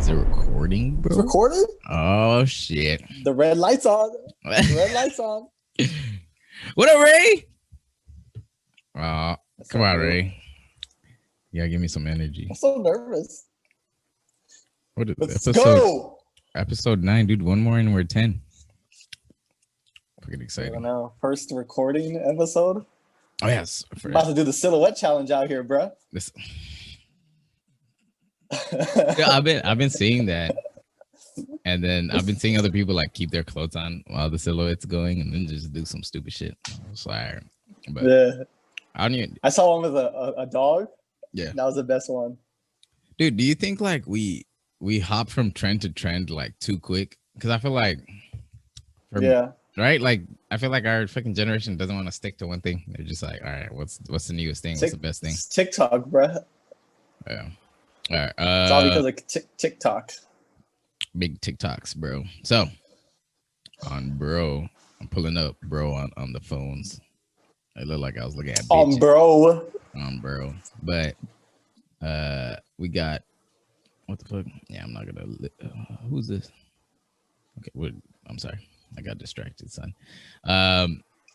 Is it recording, It's bro? recorded? Oh shit. The red light's on. The red light's on. What up, Ray? That's Come so on, cool. Ray. You gotta give me some energy. I'm so nervous. What is Let's go. episode 9, dude? One more and we're 10. Fucking I exciting. don't know. First recording episode. Oh yes. I'm about to do the silhouette challenge out here, bro. This... Yeah, I've been seeing that. And then I've been seeing other people like keep their clothes on while the silhouette's going and then just do some stupid shit. Sorry. But Yeah. I don't even... I saw one with a dog. Yeah. That was the best one. Dude, do you think like we hop from trend to trend like too quick? Because I feel like right? Like I feel like our fucking generation doesn't want to stick to one thing. They're just like, all right, what's the newest thing? What's the best thing? It's TikTok, bro. Yeah. All right. It's all because of TikTok. Big TikToks, bro. So on bro, I'm pulling up bro on the phones. It looked like I was looking at bitches. On bro. But we got what the fuck? Yeah, I'm not gonna who's this? Okay, I'm sorry. I got distracted, son.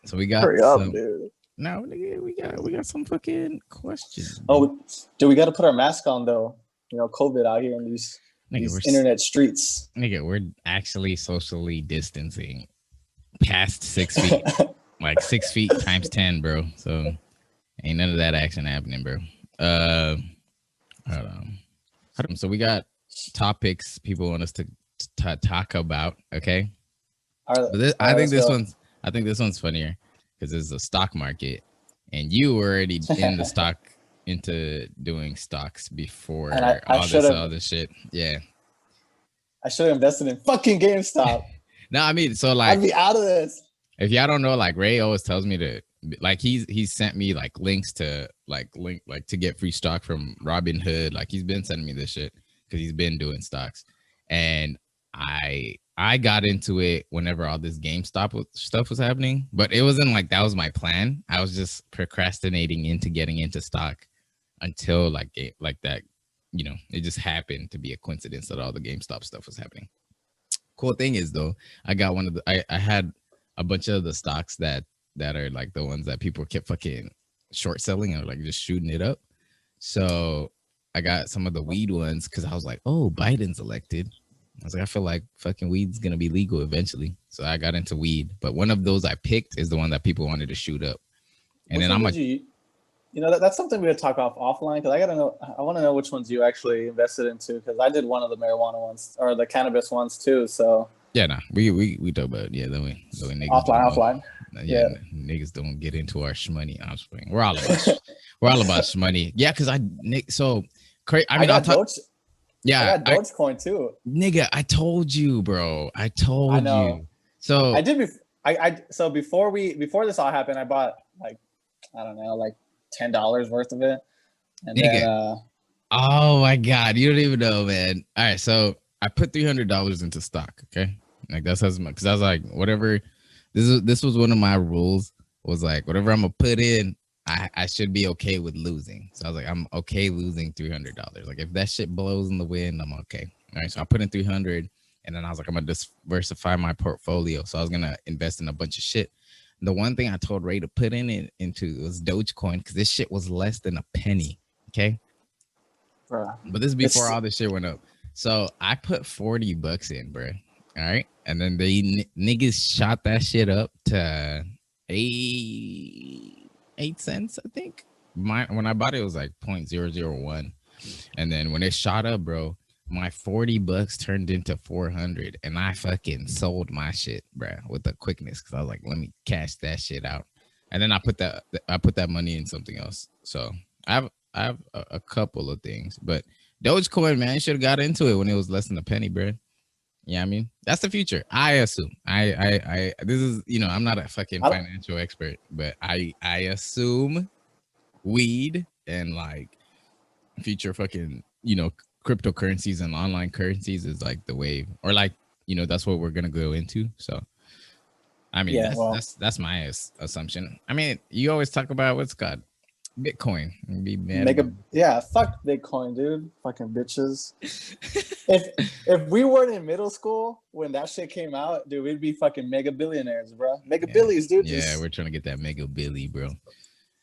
So we got hurry up, dude. No, nigga, we got some fucking questions. Oh, dude, we got to put our mask on though. You know, COVID out here in these internet streets. Nigga, we're actually socially distancing past 6 feet, like 6 feet times 10, bro. So ain't none of that action happening, bro. Hold on. So we got topics people want us to talk about. Okay. I think this one's funnier because it's a stock market, and you were already in the stock into doing stocks before all this other shit. Yeah. I should have invested in fucking GameStop. No, I mean, so like I'd be out of this. If y'all don't know, like Ray always tells me to like he's sent me like links to to get free stock from Robinhood. Like he's been sending me this shit because he's been doing stocks, and I got into it whenever all this GameStop stuff was happening, but it wasn't like that was my plan. I was just procrastinating into getting into stock until like that, you know, it just happened to be a coincidence that all the GameStop stuff was happening. Cool thing is though, I got one of the, I had a bunch of the stocks that are like the ones that people kept fucking short selling and like just shooting it up. So I got some of the weed ones because I was like, oh, Biden's elected. I was like, I feel like fucking weed's gonna be legal eventually. So I got into weed, but one of those I picked is the one that people wanted to shoot up. And then I'm like, you know, that's something we would talk off offline because I want to know which ones you actually invested into because I did one of the marijuana ones or the cannabis ones too. So yeah, nah, we talk about niggas offline. Yeah, niggas don't get into our shmoney. I'm just playing. We're all about shmoney. Yeah, because I got Dogecoin too. Nigga, I told you, bro. I told you. So I did. So before this all happened, I bought like $10 worth of it. And nigga. Then, oh my God, you don't even know, man. All right, so I put $300 into stock. Okay, like that's as much because I was like, whatever. This was one of my rules. Was like whatever I'm gonna put in, I should be okay with losing. So I was like, I'm okay losing $300. Like if that shit blows in the wind, I'm okay. All right, so I put in 300, and then I was like, I'm gonna diversify my portfolio. So I was gonna invest in a bunch of shit. The one thing I told Ray to put into was Dogecoin because this shit was less than a penny. Okay, but this is before all this shit went up. So I put $40 in, bro. All right, and then they niggas shot that shit up to 8 cents, I think. When I bought it, it was like 0.001, and then when it shot up, bro, my $40 turned into 400, and I fucking sold my shit, bro, with the quickness because I was like, let me cash that shit out, and then I put that money in something else. So I have a couple of things, but Dogecoin, man, should have got into it when it was less than a penny, bro. Yeah, I mean, that's the future. I assume. I this is, you know, I'm not a fucking financial expert, but I assume weed and like future fucking, you know, cryptocurrencies and online currencies is like the wave, or like, you know, that's what we're gonna go into. So I mean, that's my assumption. I mean, you always talk about what's called Bitcoin. Be mad. Fuck Bitcoin, dude. Fucking bitches. if we weren't in middle school when that shit came out, dude, we'd be fucking mega billionaires, bro. Mega billies, dude. Yeah, we're trying to get that mega billy, bro.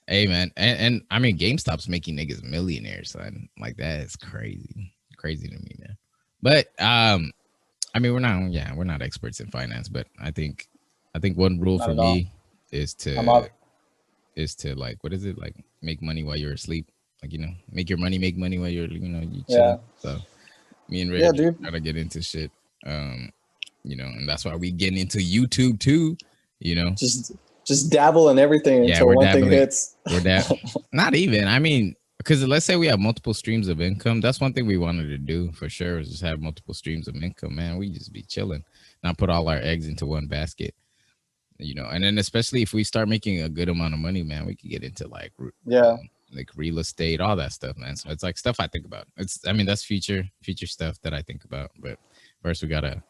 Hey, man, and I mean, GameStop's making niggas millionaires, son. Like that is crazy, crazy to me, man. But I mean, we're not experts in finance, but I think one rule Not for at all. me is I'm up. to like, what is it, like, make money while you're asleep, like, you know, make your money make money while you're, you know, you Yeah. chilling. So me and Ray Yeah, are dude. trying to get into shit, you know, and that's why we getting into YouTube too, you know. Just dabble in everything Yeah, until we're one thing dabbling. hits. Not even. I mean, because let's say we have multiple streams of income. That's one thing we wanted to do for sure, is just have multiple streams of income, man. We just be chilling, not put all our eggs into one basket, you know. And then especially if we start making a good amount of money, man, we could get into like like real estate, all that stuff, man. So it's like stuff I think about. I mean, that's future stuff that I think about. But first we gotta,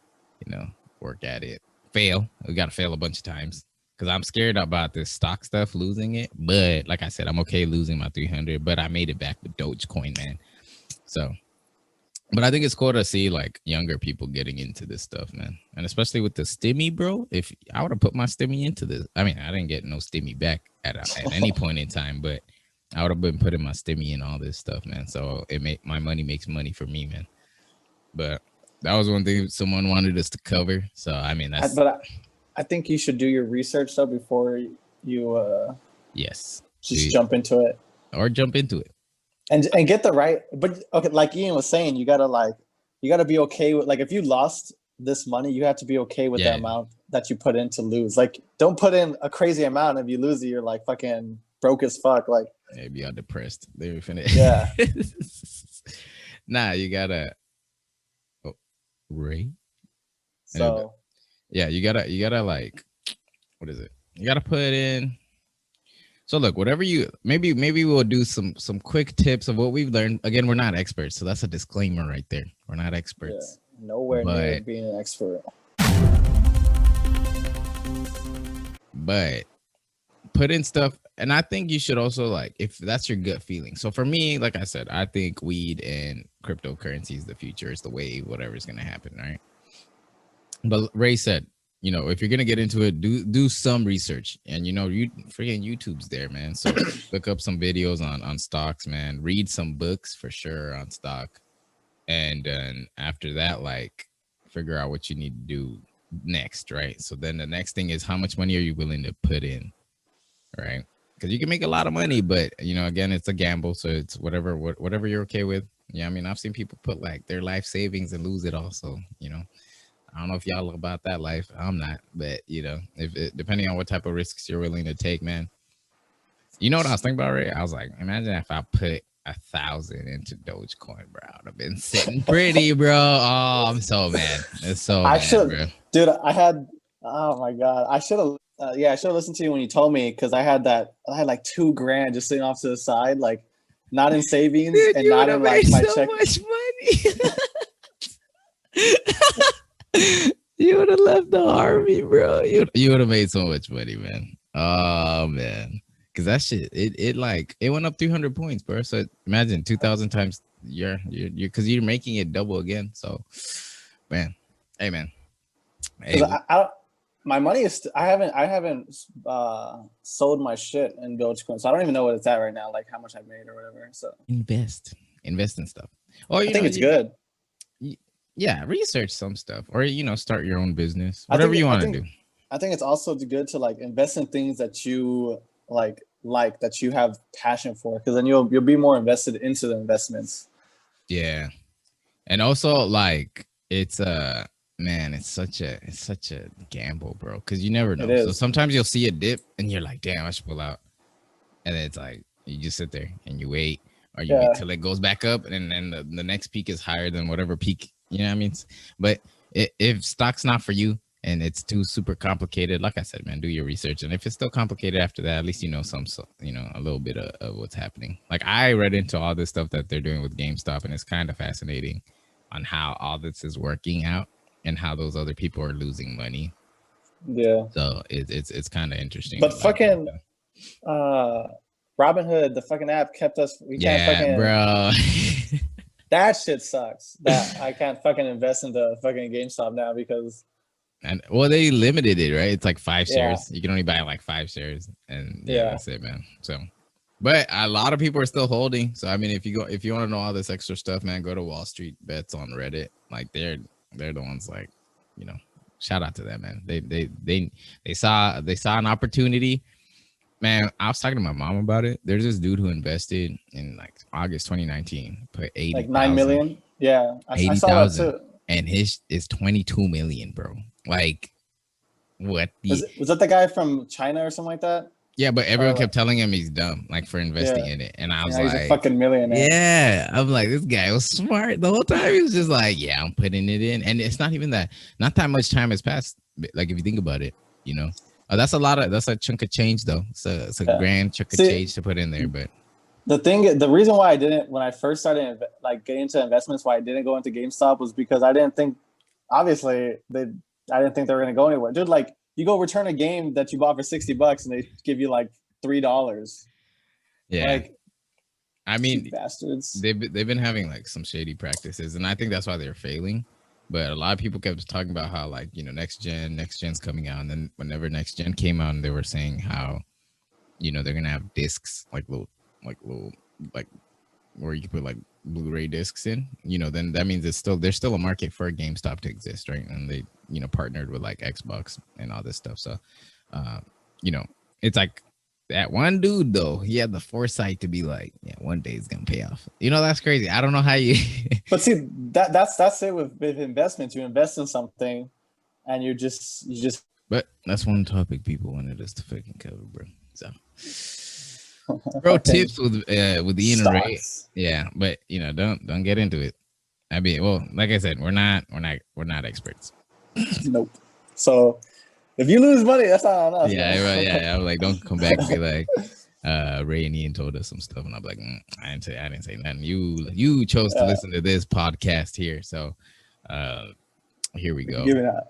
you know, work at it. Fail. We gotta fail a bunch of times. Because I'm scared about this stock stuff, losing it. But like I said, I'm okay losing my 300, but I made it back with Dogecoin, man. So, but I think it's cool to see like younger people getting into this stuff, man. And especially with the stimmy, bro. If I would have put my stimmy into this, I mean, I didn't get no stimmy back at any point in time, but I would have been putting my stimmy in all this stuff, man. So my money makes money for me, man. But that was one thing someone wanted us to cover. So, I mean, that's... I think you should do your research though before you yes, just jump into it and get the right. But okay, like Ian was saying, you gotta be okay with, like, if you lost this money, you have to be okay with the amount that you put in to lose. Like, don't put in a crazy amount. If you lose it, you're like fucking broke as fuck. Like, maybe I'm depressed. They were finna. Yeah. Nah, you gotta. Oh, Ray. So. Yeah, you gotta like, what is it? You gotta put in. So look, whatever you maybe we'll do some quick tips of what we've learned. Again, we're not experts, so that's a disclaimer right there. We're not experts. Yeah, nowhere near being an expert. But put in stuff, and I think you should also, like, if that's your gut feeling. So for me, like I said, I think weed and cryptocurrency is the future. It's the wave, whatever's gonna happen, right? But Ray said, you know, if you're gonna get into it, do some research, and you know, freaking YouTube's there, man. So look up some videos on stocks, man. Read some books for sure on stock, and then after that, like, figure out what you need to do next, right? So then the next thing is, how much money are you willing to put in, right? Because you can make a lot of money, but you know, again, it's a gamble, so it's whatever you're okay with. Yeah, I mean, I've seen people put like their life savings and lose it also, you know. I don't know if y'all about that life. I'm not, but you know, depending on what type of risks you're willing to take, man. You know what I was thinking about, Ray? I was like, imagine if I put 1,000 into Dogecoin, bro. I'd have been sitting pretty, bro. Oh, I'm so mad. It's so I mad, should, bro. Dude. Oh my god, I should have. I should have listened to you when you told me, because I had like $2,000 just sitting off to the side, like not in savings, dude, and not in like my check. Much money. You would have left the army, bro. You would have made so much money, man. Oh man, because that shit, it went up 300 points, bro. So imagine 2,000 times you're because you're making it double again. So, man, hey, man. Hey, my money is. I haven't sold my shit in Dogecoin, so I don't even know what it's at right now, like how much I made or whatever. So invest in stuff. Oh, I think it's good. Yeah, research some stuff, or you know, start your own business, whatever you want to do. I think it's also good to like invest in things that you like that you have passion for, because then you'll be more invested into the investments. Yeah, and also like it's man, it's such a gamble, bro, because you never know. So sometimes you'll see a dip and you're like, damn, I should pull out, and then it's like you just sit there and you wait, or you wait till it goes back up, and then the next peak is higher than whatever peak. You know what I mean? But if stock's not for you and it's too super complicated, like I said, man, do your research. And if it's still complicated after that, at least you know a little bit of what's happening. Like, I read into all this stuff that they're doing with GameStop, and it's kind of fascinating on how all this is working out and how those other people are losing money. Yeah. So it's kind of interesting. But fucking Robinhood, the fucking app kept us. We can't fucking, bro. That shit sucks. That I can't fucking invest into fucking GameStop now because. And well, they limited it, right? It's like 5 Yeah. shares. You can only buy like 5 shares, and yeah, Yeah. that's it, man. So, but a lot of people are still holding. So I mean, if you want to know all this extra stuff, man, go to Wall Street Bets on Reddit. Like they're the ones, like, you know, shout out to them, man. They saw an opportunity. Man, I was talking to my mom about it. There's this dude who invested in like August 2019, put 80, like 9 million. Yeah, I saw that too. And his is 22 million, bro. Like, what? Was that the guy from China or something like that? Yeah, but everyone kept telling him he's dumb, like, for investing in it. And I was like, he's a fucking millionaire. Yeah, I'm like, this guy was smart the whole time. He was just like, yeah, I'm putting it in, and it's not even that. Not that much time has passed. Like, if you think about it, you know. That's a chunk of change, though. It's a grand chunk of change to put in there. But the reason why I didn't, when I first started like getting into investments, why I didn't go into GameStop was because I didn't think, obviously, I didn't think they were gonna go anywhere, dude. Like, you go return a game that you bought for $60 and they give you like $3. Yeah, like, I mean, bastards. They've been having like some shady practices, and I think that's why they're failing. But a lot of people kept talking about how, like, you know, next gen's coming out, and then whenever next gen came out, and they were saying how, you know, they're gonna have discs, like little where you can put like Blu-ray discs in, you know, then that means there's still a market for GameStop to exist, right? And they, you know, partnered with like Xbox and all this stuff. So, you know, it's like that one dude though, he had the foresight to be like, yeah, one day it's gonna pay off. You know, that's crazy. I don't know how you. But see, that's it with investments. You invest in something, and you just. But that's one topic people wanted us to fucking cover, bro. So. Bro, tips with the internet, yeah, but you know, don't get into it. I mean, well, like I said, we're not experts. Nope. So if you lose money, that's not on us. Yeah. I'm like, don't come back and be like, Ray and Ian told us some stuff, and I'm like, I didn't say nothing. You chose to listen to this podcast here, so here we go. Giving out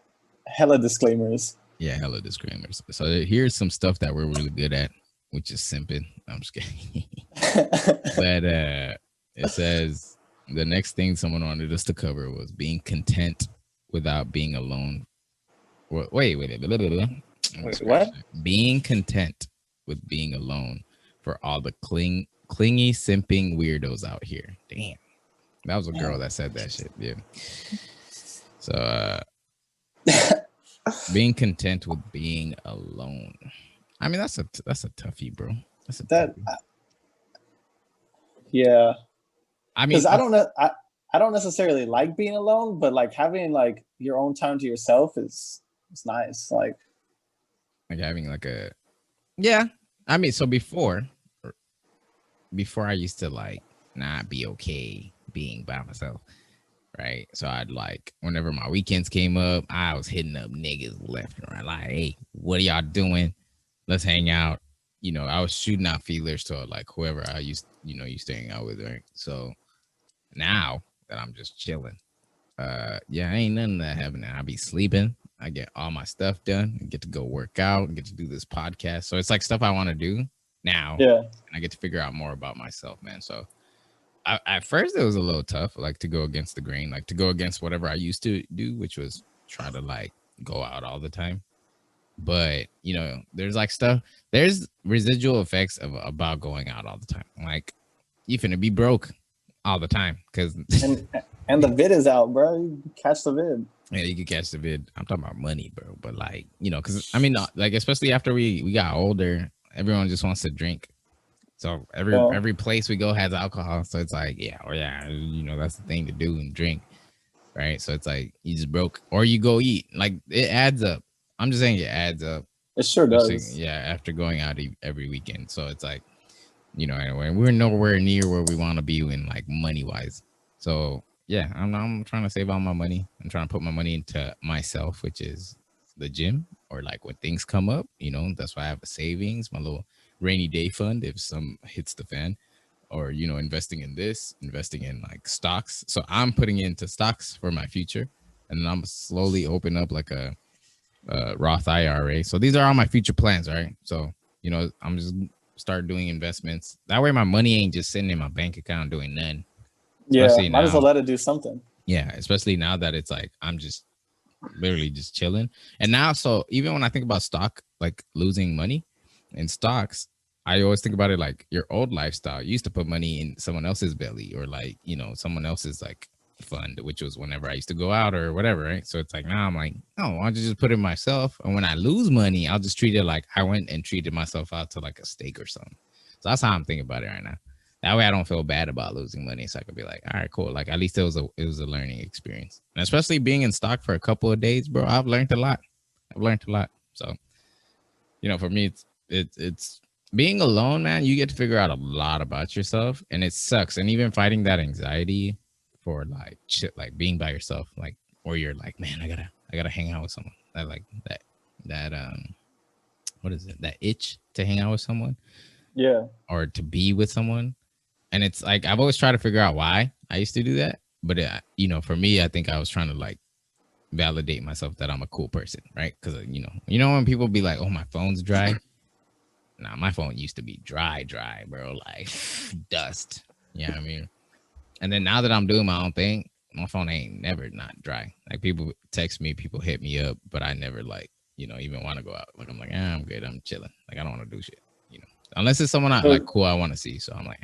hella disclaimers. Yeah, hella disclaimers. So here's some stuff that we're really good at, which is simping. I'm just kidding. But it says the next thing someone wanted us to cover was being content without being alone. Wait. What? Being content with being alone for all the clingy, simping weirdos out here. Damn. That was a girl that said that shit. Yeah. So being content with being alone. I mean, that's a toughie, bro. Yeah. I mean, I don't necessarily like being alone, but like having like your own time to yourself is nice. Like having like a, yeah. I mean, so before I used to like not be okay being by myself, right? So I'd like, whenever my weekends came up, I was hitting up niggas left and right, like, hey, what are y'all doing? Let's hang out. You know, I was shooting out feelers to like whoever I used to hang out with, right? So now that I'm just chilling, ain't none of that happening. I be sleeping. I get all my stuff done and get to go work out and get to do this podcast. So it's like stuff I want to do now. Yeah. And I get to figure out more about myself, man. So at first it was a little tough, like to go against the grain, like to go against whatever I used to do, which was try to like go out all the time. But you know, there's residual effects about going out all the time. Like, you finna be broke all the time because and the vid is out, bro. You catch the vid. Yeah, you can catch the vid. I'm talking about money, bro. But like, you know, because I mean, like, especially after we got older, everyone just wants to drink. So every place we go has alcohol. So it's like, you know, that's the thing to do and drink, right? So it's like you just broke, or you go eat. Like, it adds up. I'm just saying it adds up. It sure does. Yeah, after going out every weekend. So it's like, you know, anyway, we're nowhere near where we want to be in like money wise. So yeah, I'm trying to save all my money. I'm trying to put my money into myself, which is the gym, or like when things come up, you know, that's why I have a savings, my little rainy day fund if some hits the fan, or, you know, investing in like stocks. So I'm putting into stocks for my future, and then I'm slowly open up like a Roth IRA. So these are all my future plans, right? So, you know, I'm just start doing investments. That way my money ain't just sitting in my bank account doing none. Especially might as well now. let it do something. Yeah, especially now that it's like I'm just literally just chilling. And now, so even when I think about stock, like losing money in stocks, I always think about it like your old lifestyle. You used to put money in someone else's belly, or like, you know, someone else's like fund, which was whenever I used to go out or whatever, right? So it's like now I'm like, oh, why don't you just put it myself? And when I lose money, I'll just treat it like I went and treated myself out to like a steak or something. So that's how I'm thinking about it right now. That way I don't feel bad about losing money. So I could be like, all right, cool. Like at least it was a learning experience. And especially being in stock for a couple of days, bro, I've learned a lot. So, you know, for me, it's being alone, man. You get to figure out a lot about yourself, and it sucks. And even fighting that anxiety for like shit, like being by yourself, like where you're like, man, I gotta hang out with someone. I like that what is it? That itch to hang out with someone. Yeah. Or to be with someone. And it's like I've always tried to figure out why I used to do that. But, you know, for me, I think I was trying to like validate myself that I'm a cool person, right? Because, you know, when people be like, oh, my phone's dry. Nah, my phone used to be dry, bro. Like dust. You know what I mean? And then now that I'm doing my own thing, my phone ain't never not dry. Like people text me, people hit me up, but I never like, you know, even want to go out. Like I'm like, I'm good. I'm chilling. Like I don't want to do shit, you know, unless it's someone I like cool I want to see. So I'm like,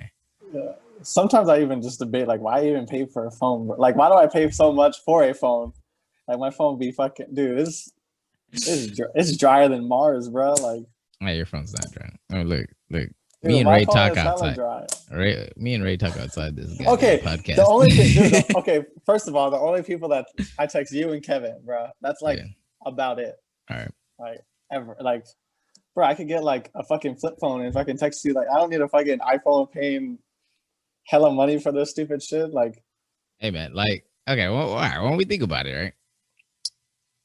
Yeah. Sometimes I even just debate like, why even pay for a phone? Like, why do I pay so much for a phone? Like my phone be fucking, dude. It's drier than Mars, bro. Like, hey, your phone's not dry. Oh, look. dude, Me and Ray talk outside. Me and Ray talk outside this guy podcast. The only thing, dude, okay. First of all, the only people that I text you and Kevin, bro. That's like about it. All right. Like ever, like, bro. I could get like a fucking flip phone and if I can text you, like, I don't need a fucking iPhone paying hella money for this stupid shit. Like, hey man, like, okay, well, all right, when we think about it, right?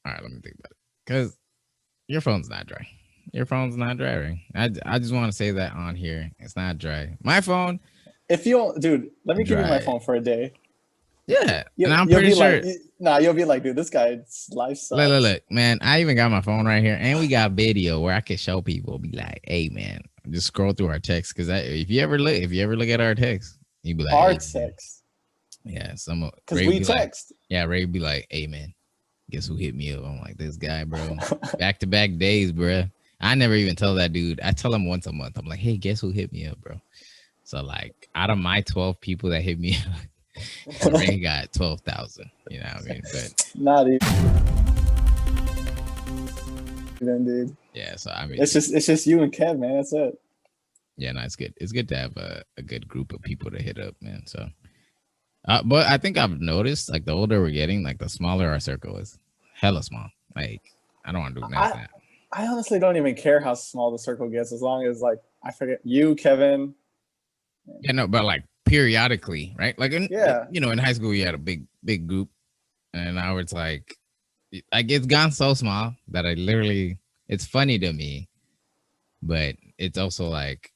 All right, let me think about it. Because your phone's not dry. Your phone's not dry, right? I just want to say that on here. It's not dry. My phone. If you don't, dude, let me give you my phone for a day. Yeah, and I'm pretty sure. You'll be like, dude, this guy's life sucks. Look, man, I even got my phone right here, and we got video where I can show people. Be like, hey, man, just scroll through our text because if you ever look at our text, you be like, our text. Yeah, because we text. Like, yeah, Ray be like, hey, man, guess who hit me up? I'm like, this guy, bro. Back-to-back days, bro. I never even tell that dude. I tell him once a month. I'm like, hey, guess who hit me up, bro? So like, out of my 12 people that hit me up, Ray got 12,000. You know what I mean? But not even, dude. Yeah, so I mean, it's just you and Kev, man. That's it. Yeah, no, it's good. It's good to have a good group of people to hit up, man. So, but I think I've noticed, like, the older we're getting, like, the smaller our circle is. Hella small. Like, I don't want to do that. I honestly don't even care how small the circle gets, as long as, like, I forget you, Kevin. Yeah, no, but like periodically, right? Like, in high school, we had a big group, and now it's like it's gone so small that it's funny to me, but it's also like,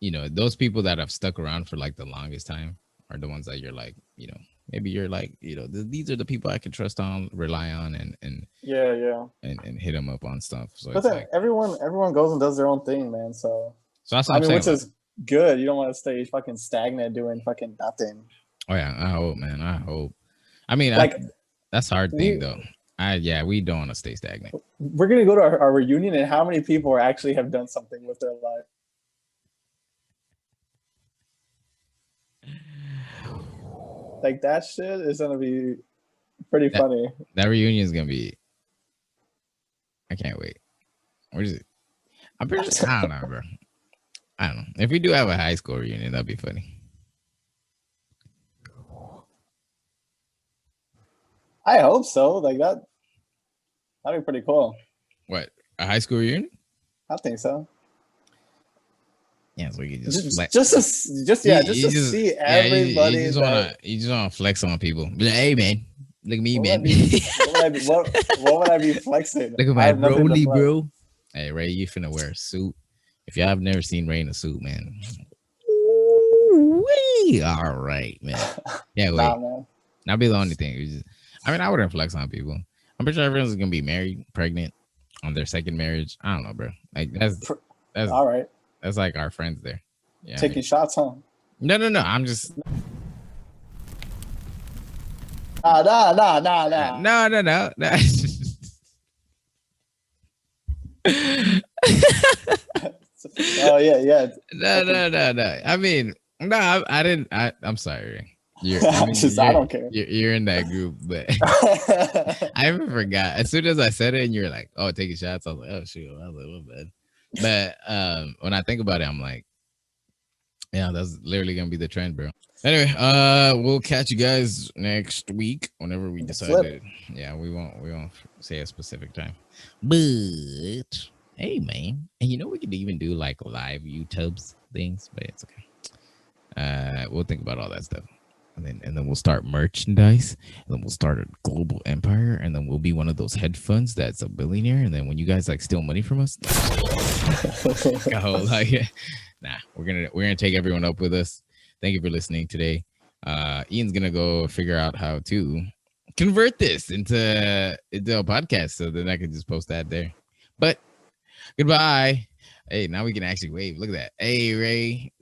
you know, those people that have stuck around for like the longest time are the ones that you're like, you know, maybe you're like, you know, these are the people I can trust on, rely on, and and hit them up on stuff. So but it's then like, everyone goes and does their own thing, man. So that's what I'm saying, which is good. You don't want to stay fucking stagnant doing fucking nothing. Oh yeah, I hope, man. I hope. I mean, like, that's a hard thing though. We don't want to stay stagnant. We're gonna go to our reunion, and how many people actually have done something with their life? Like, that shit is gonna be pretty funny. That reunion is gonna be. I can't wait. Where is it? I'm pretty sure. I don't know, bro. I don't know. If we do have a high school reunion, that'd be funny. I hope so. Like that'd be pretty cool. What, a high school reunion? I think so. Yeah, so we can just to see everybody. You just wanna flex on people. Be like, hey man, look at me, man. What would I be flexing? Look at my Brody, bro. Hey Ray, you finna wear a suit. If y'all have never seen Ray in a suit, man. Wee! All right, man. Yeah, wait. Nah, man. That'd be the only thing. I wouldn't flex on people. I'm pretty sure everyone's gonna be married, pregnant, on their second marriage. I don't know, bro. Like that's all right. That's like our friends there. Yeah, taking shots, huh? No. I'm just No. Oh yeah. No. I mean, no, I didn't. I'm sorry. I don't care. You're in that group, but I even forgot. As soon as I said it, and you're like, "Oh, taking shots," I was like, "Oh shoot," I was like, "Oh bad." But when I think about it, I'm like, "Yeah, that's literally gonna be the trend, bro." Anyway, we'll catch you guys next week whenever we decide to. Yeah, we won't say a specific time, but hey, man, and you know we could even do like live YouTubes things, but it's okay. We'll think about all that stuff. And then we'll start merchandise, and then we'll start a global empire, and then we'll be one of those hedge funds that's a billionaire. And then when you guys like steal money from us, nah, we're gonna take everyone up with us. Thank you for listening today. Ian's gonna go figure out how to convert this into a podcast, so then I can just post that there. But goodbye. Hey, now we can actually wave. Look at that. Hey, Ray.